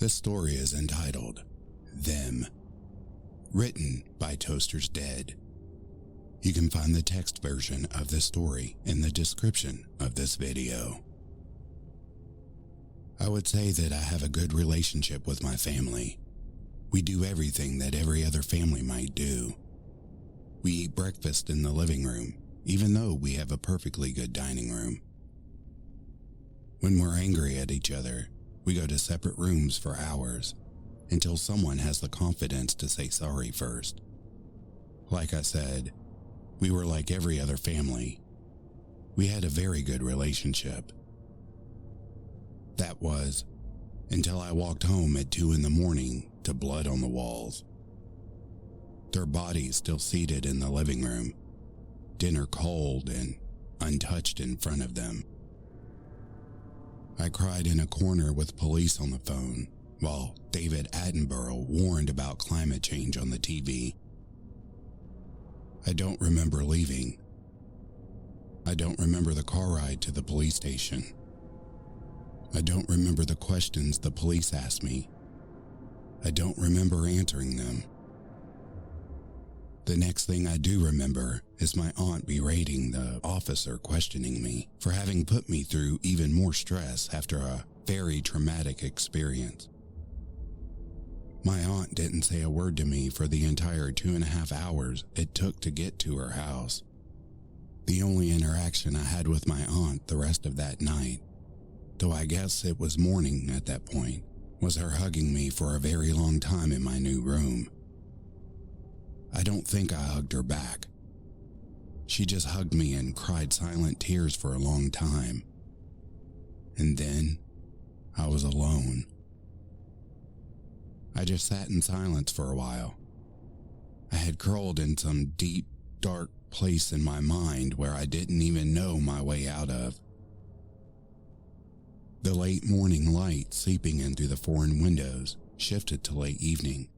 This story is entitled Them, written by Toaster's Dead. You can find the text version of this story in the description of this video. I would say that I have a good relationship with my family. We do everything that every other family might do. We eat breakfast in the living room, even though we have a perfectly good dining room. When we're angry at each other, we go to separate rooms for hours until someone has the confidence to say sorry first. Like I said, we were like every other family. We had a very good relationship. That was until I walked home at 2 a.m. to blood on the walls. Their bodies still seated in the living room, dinner cold and untouched in front of them. I cried in a corner with police on the phone while David Attenborough warned about climate change on the TV. I don't remember leaving. I don't remember the car ride to the police station. I don't remember the questions the police asked me. I don't remember answering them. The next thing I do remember is my aunt berating the officer questioning me for having put me through even more stress after a very traumatic experience. My aunt didn't say a word to me for the entire 2.5 hours it took to get to her house. The only interaction I had with my aunt the rest of that night, though I guess it was morning at that point, was her hugging me for a very long time in my new room. I don't think I hugged her back. She just hugged me and cried silent tears for a long time. And then I was alone. I just sat in silence for a while. I had curled in some deep, dark place in my mind where I didn't even know my way out of. The late morning light seeping in through the foreign windows shifted to late evening.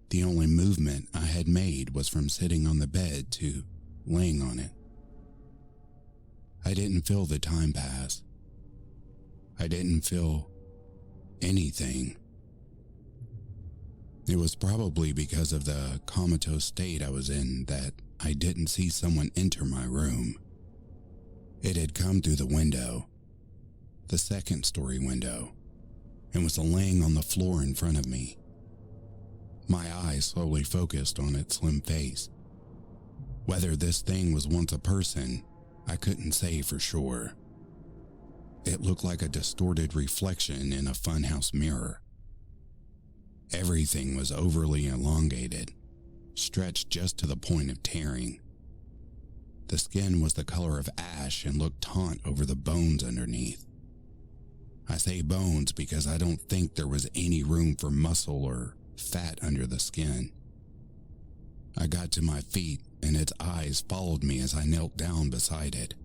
The only movement I had made was from sitting on the bed to laying on it. I didn't feel the time pass. I didn't feel anything. It was probably because of the comatose state I was in that I didn't see someone enter my room. It had come through the window, the second-story window, and was laying on the floor in front of me. My eyes slowly focused on its slim face. Whether this thing was once a person, I couldn't say for sure. It looked like a distorted reflection in a funhouse mirror. Everything was overly elongated, stretched just to the point of tearing. The skin was the color of ash and looked taut over the bones underneath. I say bones because I don't think there was any room for muscle or fat under the skin. I got to my feet and its eyes followed me as I knelt down beside it.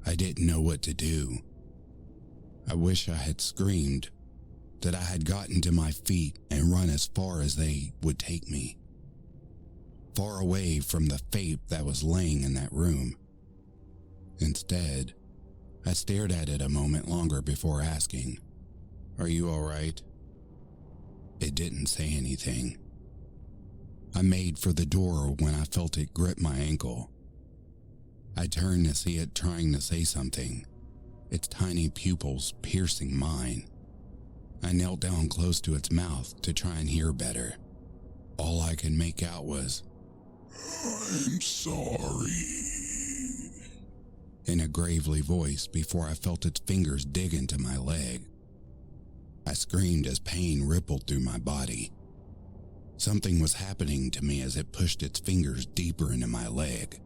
I didn't know what to do. I wish I had screamed, that I had gotten to my feet and run as far as they would take me. Far away from the fate that was laying in that room. Instead, I stared at it a moment longer before asking, "Are you all right?" It didn't say anything. I made for the door when I felt it grip my ankle. I turned to see it trying to say something, its tiny pupils piercing mine. I knelt down close to its mouth to try and hear better. All I could make out was, "I'm sorry," in a gravely voice before I felt its fingers dig into my leg. I screamed as pain rippled through my body. Something was happening to me as it pushed its fingers deeper into my leg.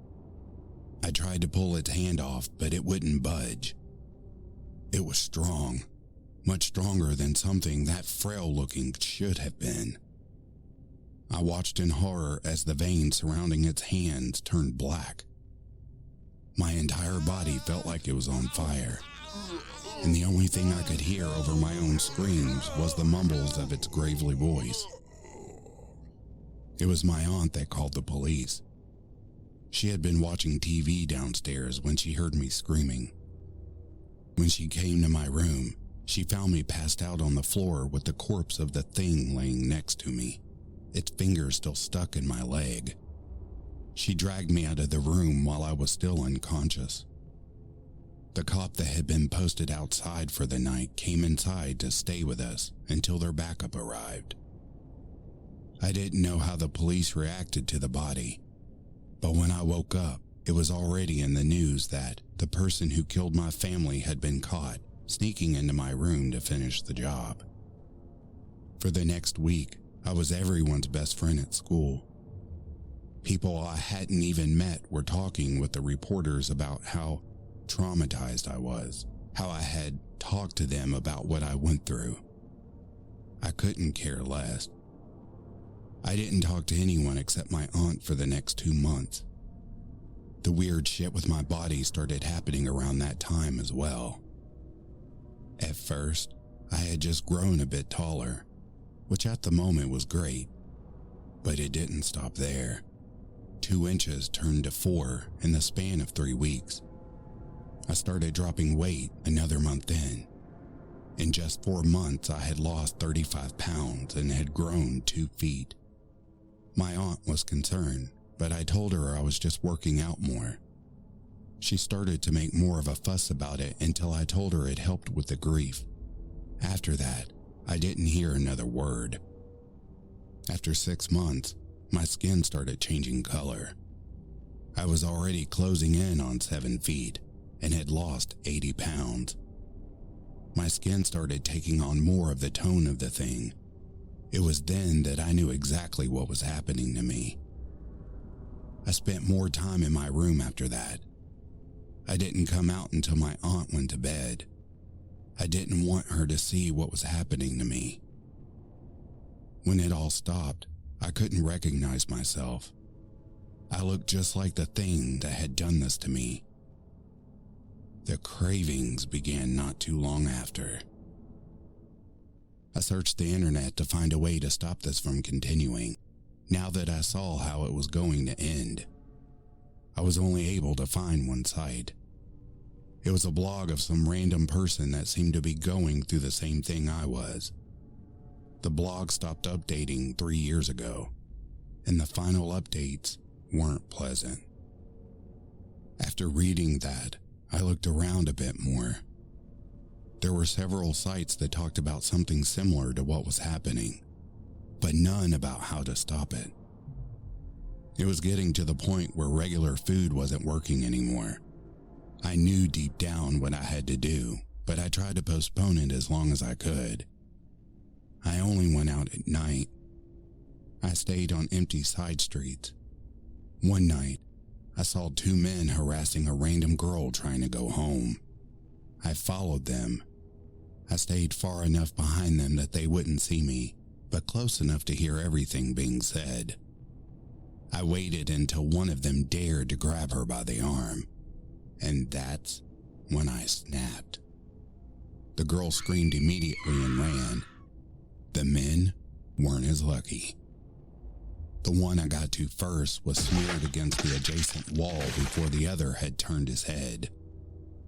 I tried to pull its hand off, but it wouldn't budge. It was strong, much stronger than something that frail looking should have been. I watched in horror as the veins surrounding its hands turned black. My entire body felt like it was on fire, and the only thing I could hear over my own screams was the mumbles of its gravely voice. It was my aunt that called the police. She had been watching TV downstairs when she heard me screaming. When she came to my room, She found me passed out on the floor with the corpse of the thing laying next to me, its fingers still stuck in my leg. She dragged me out of the room while I was still unconscious. The cop that had been posted outside for the night came inside to stay with us until their backup arrived. I didn't know how the police reacted to the body, but when I woke up, it was already in the news that the person who killed my family had been caught sneaking into my room to finish the job. For the next week, I was everyone's best friend at school. People I hadn't even met were talking with the reporters about how traumatized I was, how I had talked to them about what I went through. I couldn't care less. I didn't talk to anyone except my aunt for the next 2 months. The weird shit with my body started happening around that time as well. At first, I had just grown a bit taller, which at the moment was great, but it didn't stop there. 2 inches turned to 4 in the span of 3 weeks. I started dropping weight another month in. In just 4 months, I had lost 35 pounds and had grown 2 feet. My aunt was concerned, but I told her I was just working out more. She started to make more of a fuss about it until I told her it helped with the grief. After that, I didn't hear another word. After 6 months, my skin started changing color. I was already closing in on 7 feet and had lost 80 pounds. My skin started taking on more of the tone of the thing. It was then that I knew exactly what was happening to me. I spent more time in my room after that. I didn't come out until my aunt went to bed. I didn't want her to see what was happening to me. When it all stopped, I couldn't recognize myself. I looked just like the thing that had done this to me. The cravings began not too long after. I searched the internet to find a way to stop this from continuing, now that I saw how it was going to end. I was only able to find one site. It was a blog of some random person that seemed to be going through the same thing I was. The blog stopped updating 3 years ago, and the final updates weren't pleasant. After reading that, I looked around a bit more. There were several sites that talked about something similar to what was happening, but none about how to stop it. It was getting to the point where regular food wasn't working anymore. I knew deep down what I had to do, but I tried to postpone it as long as I could. I only went out at night. I stayed on empty side streets. One night, I saw 2 men harassing a random girl trying to go home. I followed them. I stayed far enough behind them that they wouldn't see me, but close enough to hear everything being said. I waited until one of them dared to grab her by the arm, and that's when I snapped. The girl screamed immediately and ran. The men weren't as lucky. The one I got to first was smeared against the adjacent wall before the other had turned his head.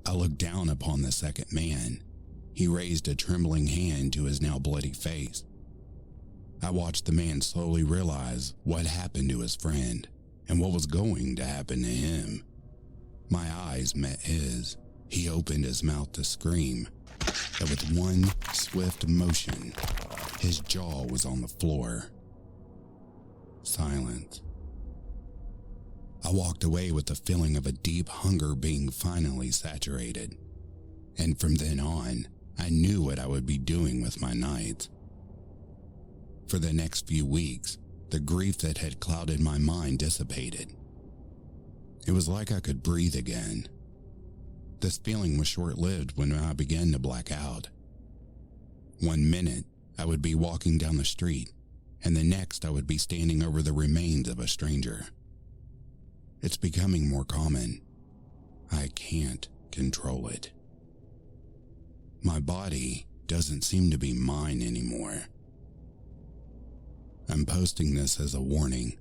I looked down upon the second man. He raised a trembling hand to his now bloody face. I watched the man slowly realize what happened to his friend and what was going to happen to him. My eyes met his. He opened his mouth to scream, and with one swift motion, his jaw was on the floor. Silence. I walked away with the feeling of a deep hunger being finally saturated, and from then on, I knew what I would be doing with my nights. For the next few weeks, the grief that had clouded my mind dissipated. It was like I could breathe again. This feeling was short-lived when I began to black out. One minute, I would be walking down the street, and the next I would be standing over the remains of a stranger. It's becoming more common. I can't control it. My body doesn't seem to be mine anymore. I'm posting this as a warning.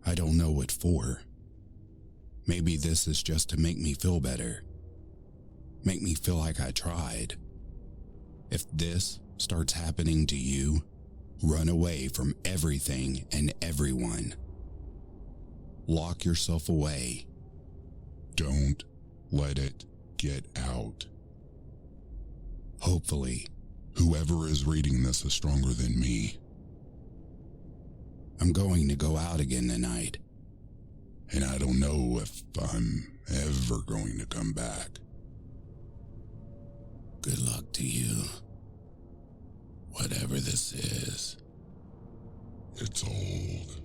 I don't know what for. Maybe this is just to make me feel better. Make me feel like I tried. If this starts happening to you, run away from everything and everyone. Lock yourself away. Don't let it get out. Hopefully, whoever is reading this is stronger than me. I'm going to go out again tonight, and I don't know if I'm ever going to come back. Good luck to you. Whatever this is. It's old.